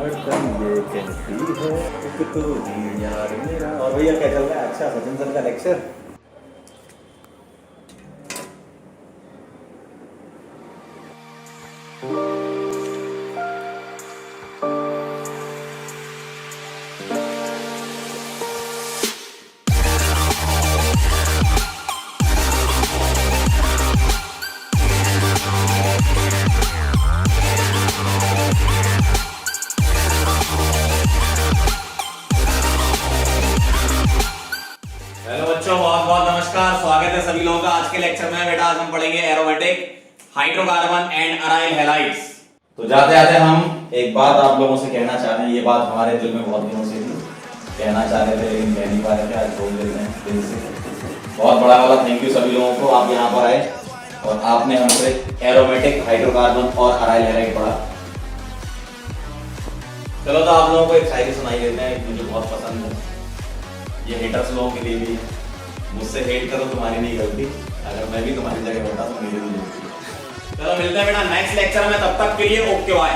धड़कन ये कहती है एक तो ही यार मेरा। और भैया क्या चल रहा है? अच्छा, सचिन सर का लेक्चर। बहुत बहुत नमस्कार, स्वागत है सभी लोगों का आज के लेक्चर में। बेटा आज हम पढ़ेंगे aromatic hydrocarbon and aryl halides. तो जाते जाते हम एक बात आप लोगों से कहना चाह रहे हैं। ये बात हमारे दिल में बहुत दिनों से थी, कहना चाह रहे थे लेकिन कह नहीं पा रहे थे। आज बोल देते हैं दिल से। बहुत बड़ा वाला थैंक यू सभी लोगों को, आप यहाँ पर आए और आपने हमसे एरोमेटिक हाइड्रोकार्बन और अराइल हैलाइड पढ़ा। चलो तो आप लोगों को एक शायरी सुनाई देते हैं, मुझे बहुत पसंद है। ये हेटर्स लोगों के लिए भी, मुझसे हेट करो तुम्हारी नहीं गलती, अगर मैं भी तुम्हारी जगह होता तो मेरी भी गलती। चलो मिलते हैं बेटा नेक्स्ट लेक्चर में, तब तक के लिए ओके बाय।